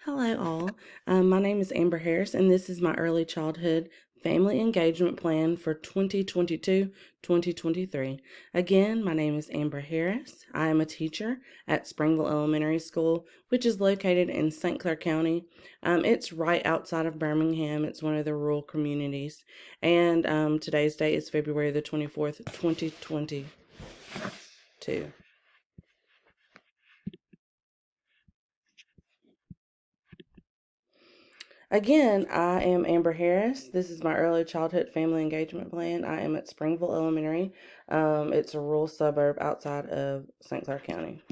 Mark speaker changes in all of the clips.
Speaker 1: Hello, all. My name is Amber Harris, and this is my early childhood family engagement plan for 2022-2023. Again, my name is Amber Harris. I am a teacher at Springville Elementary School, which is located in St. Clair County. It's right outside of Birmingham. It's one of the rural communities. And today's date is February the 24th, 2022. Again, I am Amber Harris. This is my early childhood family engagement plan. I am at Springville Elementary. It's a rural suburb outside of St. Clair County.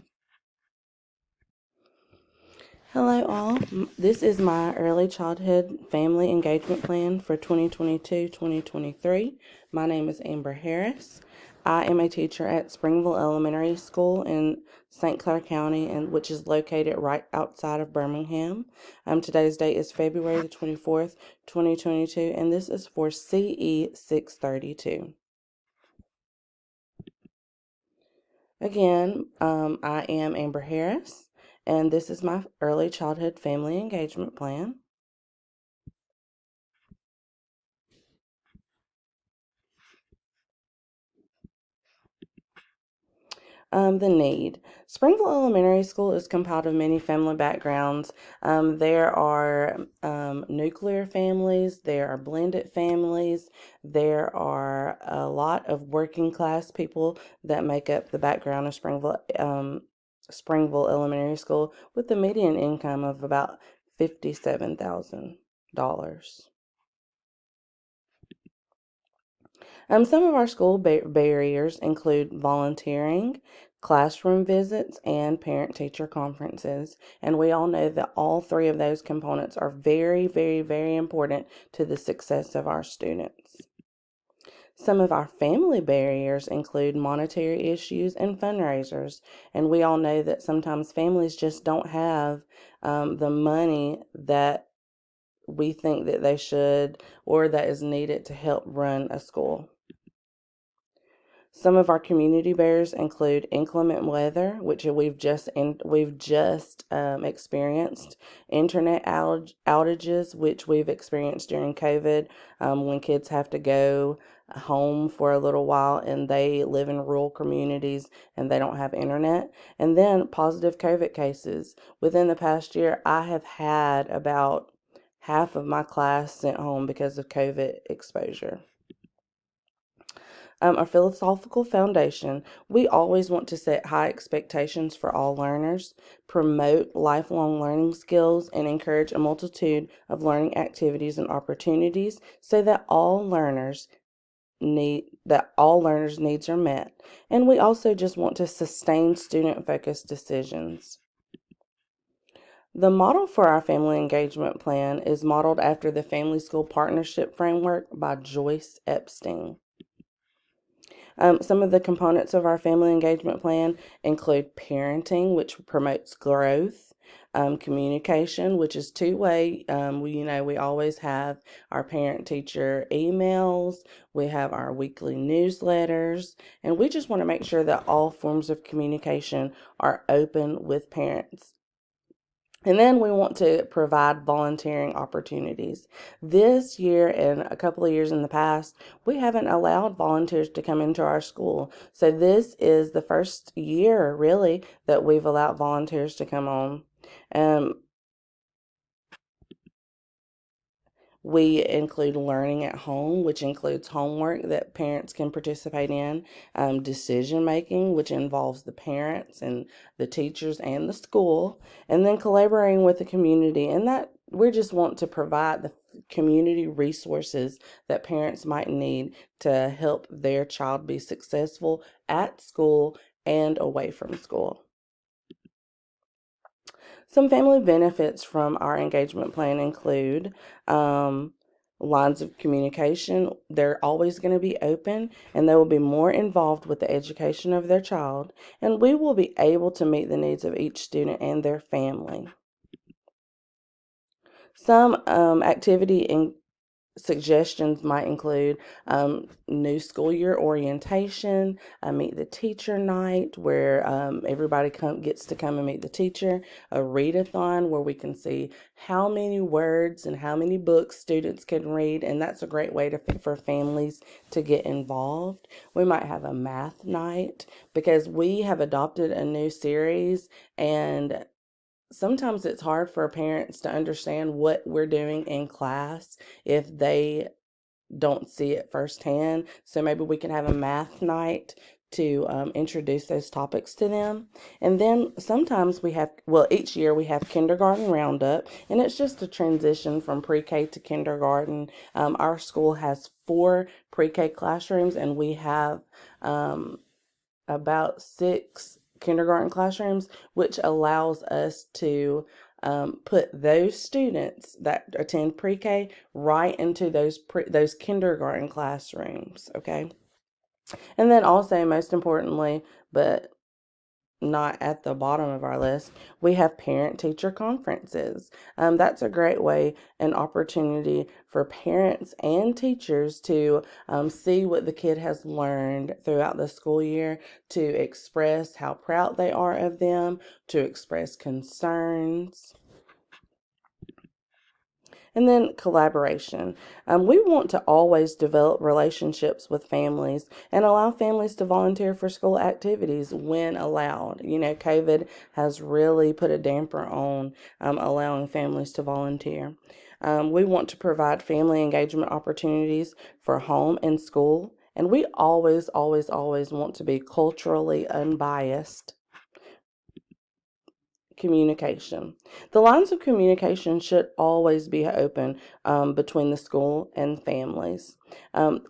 Speaker 1: Hello, all. This is my early childhood family engagement plan for 2022-2023. My name is Amber Harris. I am a teacher at Springville Elementary School in St. Clair County, which is located right outside of Birmingham. Today's date is February the 24th, 2022, and this is for CE 632. Again, I am Amber Harris, and this is my early childhood family engagement plan. The need. Springville Elementary School is compiled of many family backgrounds. There are nuclear families, there are blended families, there are a lot of working class people that make up the background of Springville Elementary School, with the median income of about $57,000. Some of our school barriers include volunteering, classroom visits, and parent-teacher conferences. And we all know that all three of those components are very, very, very important to the success of our students. Some of our family barriers include monetary issues and fundraisers. And we all know that sometimes families just don't have the money that we think that they should or that is needed to help run a school. Some of our community barriers include inclement weather, which we've just experienced, internet outages, which we've experienced during COVID, when kids have to go home for a little while and they live in rural communities and they don't have internet. And then positive COVID cases. Within the past year, I have had about half of my class sent home because of COVID exposure. Our philosophical foundation, we always want to set high expectations for all learners, promote lifelong learning skills, and encourage a multitude of learning activities and opportunities so that all learners' needs are met. And we also just want to sustain student-focused decisions. The model for our family engagement plan is modeled after the Family School Partnership Framework by Joyce Epstein. Some of the components of our family engagement plan include parenting, which promotes growth, communication, which is two-way. We always have our parent-teacher emails, we have our weekly newsletters, and we just want to make sure that all forms of communication are open with parents. And then we want to provide volunteering opportunities. This year and a couple of years in the past, we haven't allowed volunteers to come into our school. So this is the first year, really, that we've allowed volunteers to come on. We include learning at home, which includes homework that parents can participate in, decision making, which involves the parents and the teachers and the school, and then collaborating with the community. And that we just want to provide the community resources that parents might need to help their child be successful at school and away from school. Some family benefits from our engagement plan include lines of communication. They're always going to be open and they will be more involved with the education of their child, and we will be able to meet the needs of each student and their family. Some activity suggestions might include new school year orientation, meet the teacher night where everybody gets to come and meet the teacher, a readathon where we can see how many words and how many books students can read, and that's a great way for families to get involved. We might have a math night because we have adopted a new series, and sometimes it's hard for parents to understand what we're doing in class if they don't see it firsthand. So maybe we can have a math night to introduce those topics to them. And then sometimes each year we have kindergarten roundup, and it's just a transition from pre-K to kindergarten. Our school has 4 pre-K classrooms, and we have about 6 kindergarten classrooms, which allows us to put those students that attend pre-K right into those kindergarten classrooms. Okay, and then also, most importantly, but not at the bottom of our list, we have parent-teacher conferences. That's a great way, an opportunity for parents and teachers to see what the kid has learned throughout the school year, to express how proud they are of them, to express concerns. And then collaboration. We want to always develop relationships with families and allow families to volunteer for school activities when allowed. COVID has really put a damper on allowing families to volunteer. We want to provide family engagement opportunities for home and school. And we always, always, always want to be culturally unbiased. Communication. The lines of communication should always be open between the school and families.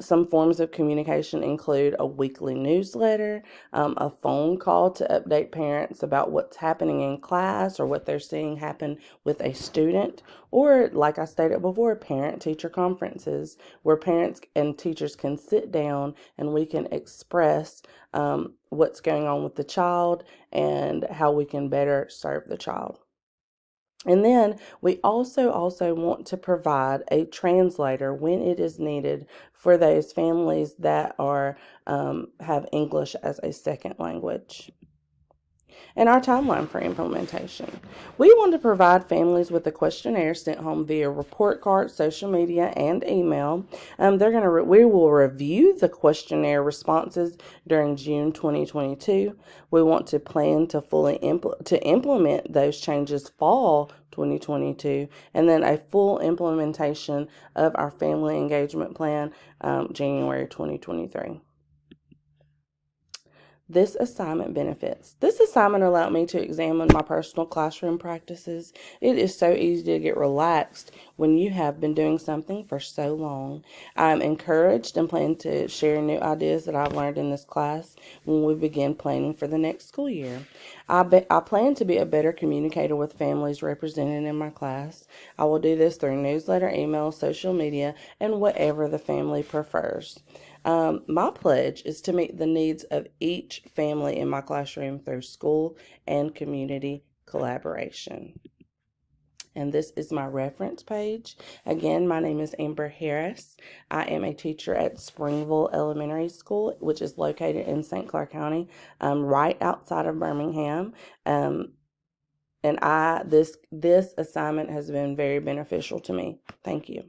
Speaker 1: Some forms of communication include a weekly newsletter, a phone call to update parents about what's happening in class or what they're seeing happen with a student, or, like I stated before, parent-teacher conferences where parents and teachers can sit down and we can express what's going on with the child and how we can better serve the child. And then we also want to provide a translator when it is needed for those families that are have English as a second language. And our timeline for implementation. We want to provide families with a questionnaire sent home via report card, social media, and email. We will review the questionnaire responses during June 2022. We want to plan to implement those changes fall 2022, and then a full implementation of our family engagement plan January 2023. This assignment benefits. This assignment allowed me to examine my personal classroom practices. It is so easy to get relaxed when you have been doing something for so long. I'm encouraged and plan to share new ideas that I've learned in this class when we begin planning for the next school year. I plan to be a better communicator with families represented in my class. I will do this through newsletter, email, social media, and whatever the family prefers. My pledge is to meet the needs of each family in my classroom through school and community collaboration. And this is my reference page. Again, my name is Amber Harris. I am a teacher at Springville Elementary School, which is located in St. Clair County, right outside of Birmingham. And this assignment has been very beneficial to me. Thank you.